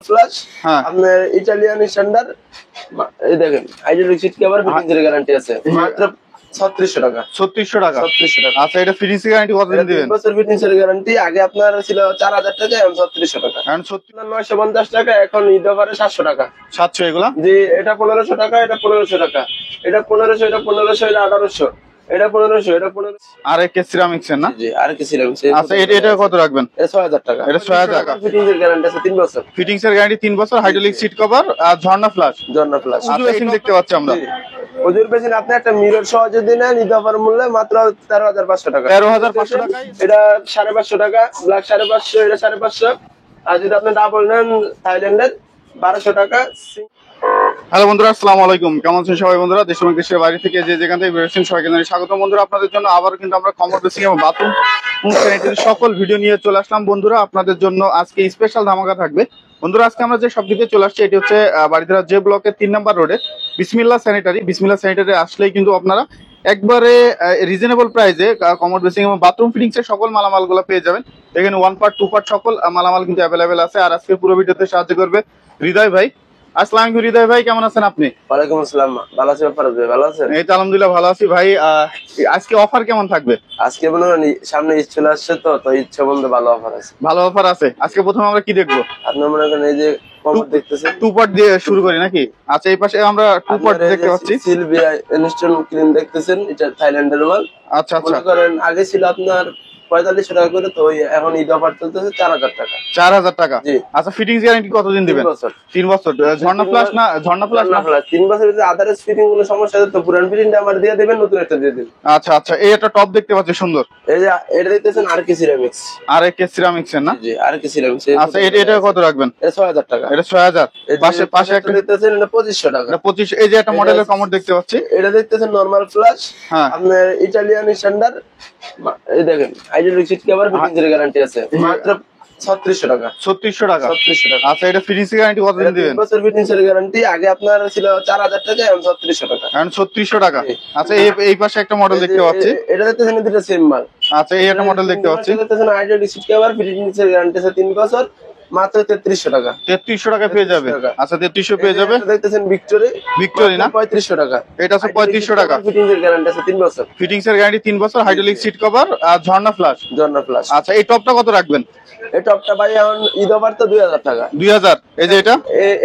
Flush আপনার Italian standard এই দেখেন হাইড্রোলিক সিট কভার ফিটিংস এর গ্যারান্টি আছে মাত্র 3600 টাকা। 3600 টাকা। 3600 টাকা। আচ্ছা এটা ফিটিংস গ্যারান্টি কতদিন দিবেন? 3 বছর ফিটিংস এর গ্যারান্টি। আগে আপনার ছিল 4000 টাকা, এখন 3600 টাকা। এখন 950 টাকা, এখন ঈদ অফারে 700 টাকা। 700 এগুলা? জি, এটা 1500 টাকা, এটা 1500 টাকা, এটা 1500, এটা 1500, এটা 1800, এটা 1500, এটা 1500। আর কে সিরামিক্স এর না? জি, আর কি সিরামিক্স। আচ্ছা এটা কত রাখবেন? এটা 6000 টাকা। এটা 6000 টাকা। ফিটিংস এর গ্যারান্টি আছে 3 বছর। ফিটিংস এর গ্যারান্টি 3 বছর, হাইড্রোলিক সিট কভার আর ঝর্ণা ফ্লাশ। ঝর্ণা ফ্লাশ। আচ্ছা এখানে দেখতে পাচ্ছি আমরা। ওজুর পেছনে আপনি একটা মিরর সহ যদি নেন, ঈদ অফার মূল্যে মাত্র 13500 টাকা। 13500 টাকায় এটা 550 টাকা, ব্ল্যাক 550, এটা 550। আর যদি আপনি ডাবল নেন থাইল্যান্ডের 1200 টাকা। হ্যালো বন্ধুরা, আসসালামু আলাইকুম। কেমন আছেন সবাই বন্ধুরা? দেশ এবং দেশের বাইরে থেকে যে যেখান থেকে বেরোচ্ছেন সবাইকে জানাই স্বাগত বন্ধুরা। আপনাদের জন্য আবার কিন্তু আমরা কমোড বেসিং এবং বাথরুম স্যানিটারি সকল ভিডিও নিয়ে চলে আসলাম বন্ধুরা। আপনাদের জন্য আজকে স্পেশাল ধামাকা থাকবে বন্ধুরা। আজকে আমরা যে শপটিতে চলে আসছি এটি হচ্ছে বাড়িধারা যে ব্লকের 3 নম্বর রোডে বিসমিল্লাহ স্যানিটারি। বিসমিল্লাহ স্যানিটারি আসলেই কিন্তু আপনারা একবারে রিজনেবল প্রাইসে কমোড বেসিং এবং বাথরুম ফিটিংস এর সকল মালামালগুলো পেয়ে যাবেন। এখানে 1 পার্ট 2 পার্ট সকল মালামাল কিন্তু অ্যাভেলেবেল আছে। আর আজকে পুরো ভিডিওতে সাহায্য করবে হৃদয় ভাই। আসসালামু আলাইকুম হৃদয় ভাই, কেমন আছেন আপনি? ওয়ালাইকুম আসসালাম, ভালো আছি। ফারাজ ভাই ভালো আছেন? এই তো আলহামদুলিল্লাহ ভালো আছি ভাই। আজকে অফার কেমন থাকবে? আজকে মনে হয় সামনে ঈদ চলে আসছে, তো ঈদ সম্বন্ধে ভালো অফার আছে। ভালো অফার আছে। আজকে প্রথমে আমরা কি দেখবো? আপনি মনে করেন এই যে কমোড দেখতেছেন, 2 পার্ট দিয়ে শুরু করি নাকি? আচ্ছা এই পাশে আমরা 2 পার্ট দেখতে পাচ্ছি। সিলভিয়া ইনস্টল ক্লিন দেখতেছেন, এটা থাইল্যান্ডের মাল। আচ্ছা আচ্ছা, মনে করেন আগে ছিল আপনার 4500 টাকা করে, তো এখন ঈদ অফার চলতেছে 4000 টাকা। 4000 টাকা। জি। আচ্ছা ফিটিংস গ্যারান্টি কতদিন দিবেন? 3 বছর। ঝর্ণা প্লাস না? ঝর্ণা প্লাস না? 3 বছরের যে আদারস ফিটিং কোনো সমস্যা আছে তো পুরান ফিটিংটা আমার দিয়ে দিবেন, নতুন একটা দিয়ে দিবেন। আচ্ছা আচ্ছা, এই একটা টপ দেখতে পাচ্ছি সুন্দর। এই যে এটা দেখতেছেন আর কি সিরামিক্স। আর কে সিরামিক্স এর না? জি, আর কি সিরামিক্স। আচ্ছা এটা কত রাখবেন? এটা 6000 টাকা। এটা 6000। পাশে একটা দেখতেছেন, এটা 2500 টাকা। এটা 25। এই যে একটা মডেলের কমোড দেখতে পাচ্ছি, এটা দেখতেছেন নরমাল ফ্লাশ। হ্যাঁ, আপনার ইটালিয়ান স্ট্যান্ডার্ড এই দেখেন হাইড্রোলিক সিট কভার ফিটিংস এর গ্যারান্টি আছে মাত্র 3600 টাকা। 3600 টাকা। 3600 টাকা। আচ্ছা এটা ফিটিংস গ্যারান্টি কতদিন দিবেন? 3 বছর ফিটিংস এর গ্যারান্টি। আগে আপনার ছিল 4000 টাকা, এখন 3600 টাকা। এখন 3600 টাকা। আচ্ছা এই পাশে একটা মডেল দেখতে পাচ্ছি, এটা দেখতেছেন দুটো সেম মাল। আচ্ছা এই একটা মডেল দেখতে পাচ্ছি, এটা দেখতেছেন হাইড্রোলিক সিট কভার ফিটিংস এর গ্যারান্টি আছে 3 বছর, মাত্র 3300 টাকা। 3300 টাকা পেয়ে যাবে। আচ্ছা 3300 পেয়ে যাবে। এটা দেখতেছেন ভিক্টোরি না? 3500 টাকা। এটা আছে 3500 টাকা। ফিটিংস এর গ্যারান্টি আছে 3 বছর। ফিটিংস এর গ্যারান্টি 3 বছর, হাইড্রোলিক সিট কভার আর ঝর্ণা ফ্লাশ। ঝর্ণা ফ্লাশ। আচ্ছা এই টপটা কত রাখবেন? এই টপটা ভাই এখন ঈদ অফার তো 2000 টাকা। 2000। এই যে এটা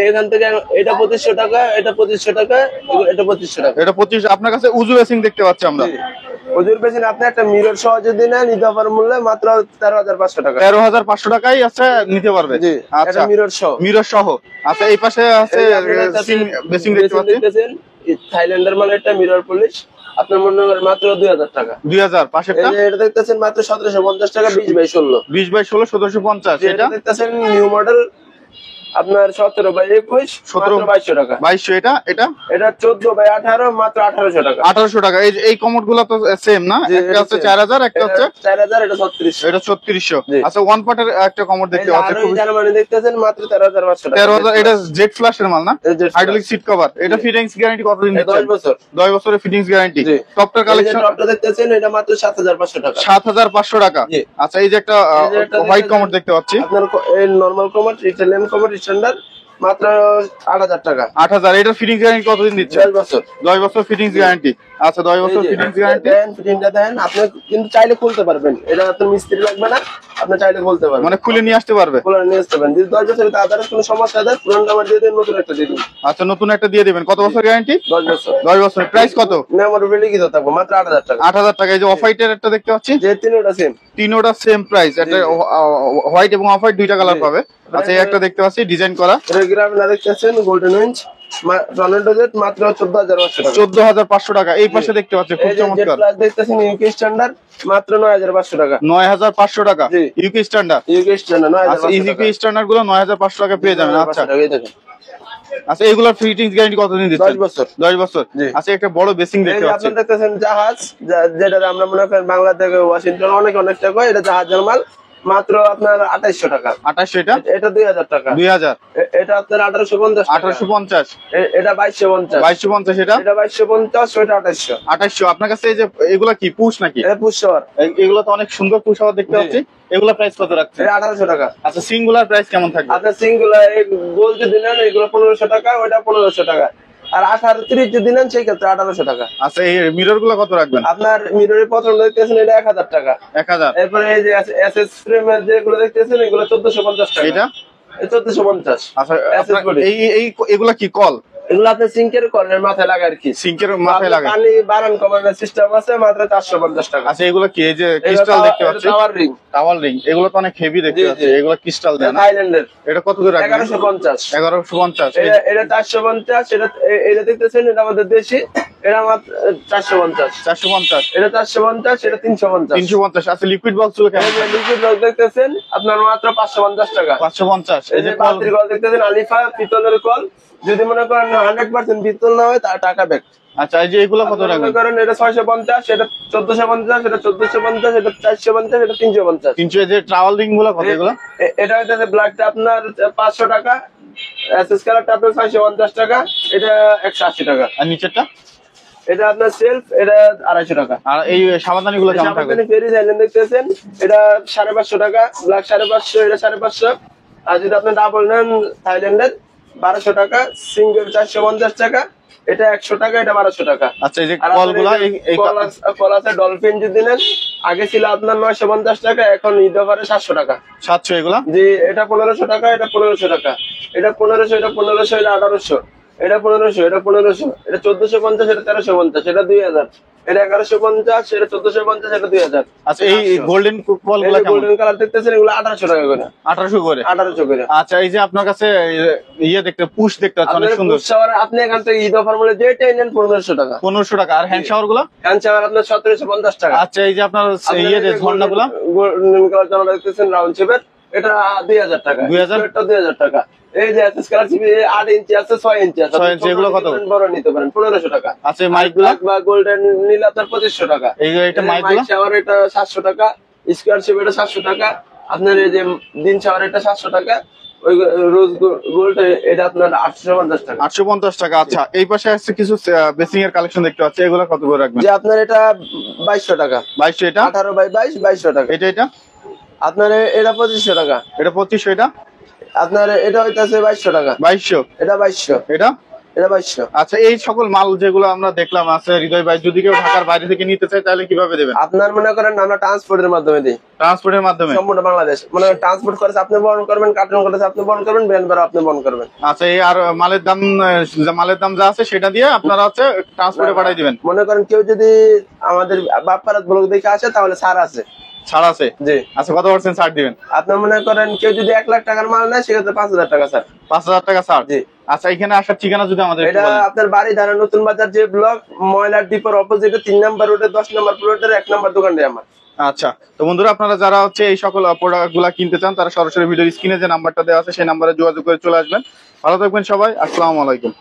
এখান থেকে এটা 2500 টাকা, এটা 2500 টাকা, এটা 2500 টাকা। এটা 25। আপনার কাছে উজু বেসিং দেখতে পাচ্ছি আমরা। ওজুর পেছনে আপনি একটা মিরর সহ যদি নেন, ঈদ অফার মূল্যে মাত্র 13500 টাকা। 13500 টাকাই আছে, নিতে পারবে। জি, আচ্ছা মিরর সহ। আচ্ছা এই পাশে আছে বেসিং দেখতে পাচ্ছি, থাইল্যান্ডের মানে একটা মিরর পলিশ। আপনার মনে করেন মাত্র 2000 টাকা। 2000। পাশেরটা এটা দেখতেছেন মাত্র 1750 টাকা, 20/16। 20/16 1750। এটা দেখতেছেন নিউ মডেল আপনার 17/21, 17/2200 টাকা। 2200। এটা 14/18, মাত্র 1800 টাকা। 1800 টাকা। এই কমোড গুলো তো সেম না? একটা হচ্ছে 4000, একটা হচ্ছে 4000, এটা 3600। এটা 3600। আচ্ছা ওয়ান পার্টের একটা কমোড দেখতে পাচ্ছি, খুব জার্মানি দেখতেছেন মাত্র 13500 টাকা। 13000। এটা জেড ফ্ল্যাশের মাল না? Hydraulic seat cover. এটা ফিটিংস গ্যারান্টি কতদিন দিচ্ছেন? 10 বছর। 10 বছরের ফিটিংস গ্যারান্টি। টপটার কালেকশন টপটা দেখতেছেন, এটা মাত্র 7500 টাকা। 7500 টাকা। আচ্ছা এই যে একটা হোয়াইট কমোড দেখতে পাচ্ছি, আপনার এই normal commode, Italian commode standard, মাত্র 8000 টাকা। 8000। এটা ফিটিংস গ্যারান্টি কতদিন দিচ্ছে? 10 বছর। 10 বছর ফিটিংস গ্যারান্টি। আচ্ছা 10 বছর ফিটিংস গ্যারান্টি। ফিটিংটা দেন, আপনি কিন্তু চাইলে খুলতে পারবেন। এটা আপনার মিস্ত্রি লাগবে না, আপনি চাইলে খুলতে পারবেন, মানে খুলে নিয়ে আসতে পারবে। খুলে নিয়ে আসতে পারবেন। যদি 10 বছরের আদারস কোনো সমস্যা দেয়, পুরোনো আমার দিয়ে দেন, নতুন একটা দিয়ে দিন। আচ্ছা নতুন একটা দিয়ে দিবেন। কত বছর গ্যারান্টি? 10 বছর। 10 বছর। প্রাইস কত? মেমোরেবল কি থাকবে, মাত্র 8000 টাকা। 8000 টাকা। এই যে অফ হোয়াইটের একটা দেখতে পাচ্ছি, যে তিনটা সেম, তিনোটা সেম প্রাইস। একটা হোয়াইট এবং অফ হোয়াইট দুইটা কালার পাবে। আচ্ছা এই একটা দেখতে পাচ্ছি ডিজাইন করা, রেগুলার না দেখতেছেন গোল্ডেন উইঞ্চ, রোনাল্ডো জেট, মাত্র 14500 টাকা। 14500 টাকা। এই পাশে দেখতে পাচ্ছি খুব চমৎকার, প্লাস দেখতেছেন ইউকে স্ট্যান্ডার্ড, মাত্র 9500 টাকা। 9500 টাকা ইউকে স্ট্যান্ডার্ড। ইউকে স্ট্যান্ডার্ড 9500 টাকা। ইউকে স্ট্যান্ডার্ড গুলো 9500 টাকা পেয়ে যাবেন। আচ্ছা এই দেখেন। আচ্ছা এগুলোর ফিটিংস গ্যারান্টি কতদিন দিচ্ছেন? 10 বছর। 10 বছর। আচ্ছা একটা বড় বেসিং দেখতে পাচ্ছি, আপনি দেখতেছেন জাহাজ, যেটা আমরা মনে করেন বাংলা থেকে ওয়াশিংটন অনেক টাকা, এটা জাহাজের মাল, মাত্র আপনার 2800 টাকা। 2800, এটা এটা 2000 টাকা। 2000, এটা আপনার 1850 টাকা। 1850, এটা 2250। 2250, এটা এটা 2250, ওইটা 2800। 2800। আপনার কাছে এই যে এগুলা কি পুশ নাকি? এটা পুষ্পার। এগুলো তো অনেক সুন্দর পুশ হওয়া দেখতে পাচ্ছি। এগুলা প্রাইস কত রাখছেন? এটা 1800 টাকা। আচ্ছা, সিঙ্গুলার প্রাইস কেমন থাকবে? আপনার সিঙ্গুলার গোল যদি নেন এগুলো 1500 টাকা, ওইটা 1500 টাকা। আর 18-30 যদি নেন সেই ক্ষেত্রে 1800 টাকা। আচ্ছা, এই মিরর গুলো কত রাখবেন? আপনার মিররের প্রথম দেখতেছেন এটা 1000 টাকা। 1000। এরপরে এই যে এসএস ফ্রেমের যেগুলো দেখতেছেন এগুলো 1450 টাকা। এটা 1450। আচ্ছা, এগুলা কি কল? এগুলো আপনার সিঙ্কের কলের মাথায় লাগায় আর কি। সিঙ্কের মাথায় লাগায়। পানি বাড়ান কমানোর সিস্টেম আছে, মাত্র 450 টাকা। আচ্ছা, এগুলো কি এই যে ক্রিস্টাল দেখতে পাচ্ছি? Tower ring. টাওয়ার রিং, এগুলো তো অনেক হেভি দেখতে পাচ্ছি। এগুলো ক্রিস্টাল দেন না? থাইল্যান্ডের। এটা কত করে রাখবেন? 1150। 1150। এটা 450। এটা দেখতেছেন এটা আমাদের দেশি, এটা মাত্র 450। 450, এটা 450, এটা 350। 350। আচ্ছা, লিকুইড বক্স গুলো কেমন? লিকুইড রড দেখতেছেন আপনার মাত্র 550 টাকা। 550। এই যে বাতির কল দেখতেছেন আলিফা পিতলের কল, যদি মনে করেন 100% পিতল না হয় তার টাকা ব্যাক। আচ্ছা, এই যে এগুলো কত রাখবেন? মনে করেন এটা 650, এটা 1450, এটা 1450, এটা 450, এটা 350। 300। এই যে ট্রাভেল রিং গুলো কত এগুলো? এটা হইতেছে ব্ল্যাকটা আপনার 500 টাকা, এসএস কালারটা আপনার 650 টাকা, এটা 180 টাকা। আর নিচেরটা? এটা আপনার সেলফ, এটা 250 টাকা। আর এই সাবানদানি গুলো কেমন থাকবে? ফেরি আইল্যান্ড দেখতেছেন এটা 550 টাকা, ব্ল্যাক 550, এটা 550। আর যদি আপনি ডাবল নেন থাইল্যান্ডের 1200 টাকা, সিঙ্গেল 450 টাকা, এটা 100 টাকা, এটা 1200 টাকা। আচ্ছা, এই যে কলগুলা কল আছে ডলফিন যদি নেন, আগে ছিল আপনার 950 টাকা, এখন ঈদ অফারে 700 টাকা। 700 এগুলা? জি, এটা 1500 টাকা, এটা 1500 টাকা, এটা 1500, এটা 1500, এটা 1800, এটা 1500, এটা 1500, এটা 1450, এটা 1350, এটা 2000, এটা 1150, এটা 1450, এটা 2000। আচ্ছা, এই গোল্ডেন কলগুলা কেমন? গোল্ডেন কালার দেখতেছেন এগুলো 1800 টাকা করে। 1800 করে? 1800 করে। আচ্ছা, এই যে আপনার কাছে পুশ দেখতে পাচ্ছি অনেক সুন্দর। আপনি এখান থেকে ঈদ অফার মূল্যে যেটাই নেন 1500 টাকা। 1500 টাকা। আর হ্যান্ড শাওয়ার গুলো? হ্যান্ড শাওয়ার আপনার 1750 টাকা। আচ্ছা, এই যে আপনার ঝর্ণা গুলা? গোল্ডেন কালার ঝর্ণা দেখতেছেন রাউন্ড শেপের, এটা 2000 টাকা। 2000? এটা 2000 টাকা। এই যে এসএস কালার টিভি 8 ইঞ্চি আছে, 6 ইঞ্চি আছে। 6 ইঞ্চি, এগুলো কত? বড় নিতে পারেন 1500 টাকা। আচ্ছা, মাইক গুলো? বা গোল্ডেন নীল আপনার 2500 টাকা। এটা মাইক গুলো? শাওয়ার এটা 700 টাকা, স্কয়ার শেপ এটা 700 টাকা, আপনার এই যে দিন শাওয়ার এটা 700 টাকা, ওই রোজ গোল্ড এটা আপনার 850 টাকা। 850 টাকা। আচ্ছা, এই পাশে আছে কিছু বেসিং এর কালেকশন দেখতে পাচ্ছি, এগুলো কত করে রাখবেন? যে আপনার এটা 2200 টাকা। 2200। এটা 18x22 2200 টাকা। এটা আপনার এটা 2500 টাকা। এটা 2500। এটা আপনার এটা হইতাছে 2200 টাকা। 2200। এটা 2200। এটা 2200। আচ্ছা, এই সকল মাল যেগুলো আমরা দেখলাম আছে হৃদয় ভাই, যদি কেউ ঢাকার বাইরে থেকে নিতে চায় তাহলে কিভাবে দেবেন? আপনার মনে করেন আমরা ট্রান্সপোর্টের মাধ্যমে দিই। ট্রান্সপোর্টের মাধ্যমে? সম্পূর্ণ বাংলাদেশ। মানে ট্রান্সপোর্ট খরচ আপনি বহন করবেন, কার্টুন খরচ আপনি বহন করবেন, ভ্যান ভাড়া আপনি বহন করবেন। আচ্ছা, এই আর মালের দাম যা আছে সেটা দিয়ে আপনারা হচ্ছে ট্রান্সপোর্টে পাঠিয়ে দিবেন। মনে করেন কেউ যদি আমাদের বাপ্পারাত ব্লগ দেখে আসে তাহলে ছাড় আছে। ছাড় আছে? জি। আচ্ছা, কত % ছাড় দিবেন? আপনার মনে করেন কেউ যদি 1 লাখ টাকার মাল নেয় সেক্ষেত্রে 5000 টাকা ছাড়। 5000 টাকা ছাড়? জি। আচ্ছা, এখানে আসার ঠিকানা যদি আমাদের একটু এটা বলেন। আপনার বাড়ি ধারা নতুন বাজার যে ব্লক, ময়লার ডিপোর অপোজিটে 3 নাম্বার রোডে 10 নাম্বার প্লটের 1 নাম্বার দোকানটা আমার। আচ্ছা, তো বন্ধুরা, আপনারা যারা হচ্ছে এই সকল প্রোডাক্ট গুলা কিনতে চান তারা সরাসরি ভিডিওর স্ক্রিনে যে নাম্বারটা দেওয়া আছে সেই নাম্বারে যোগাযোগ করে চলে আসবেন। ভালো থাকবেন সবাই, আসসালামু আলাইকুম।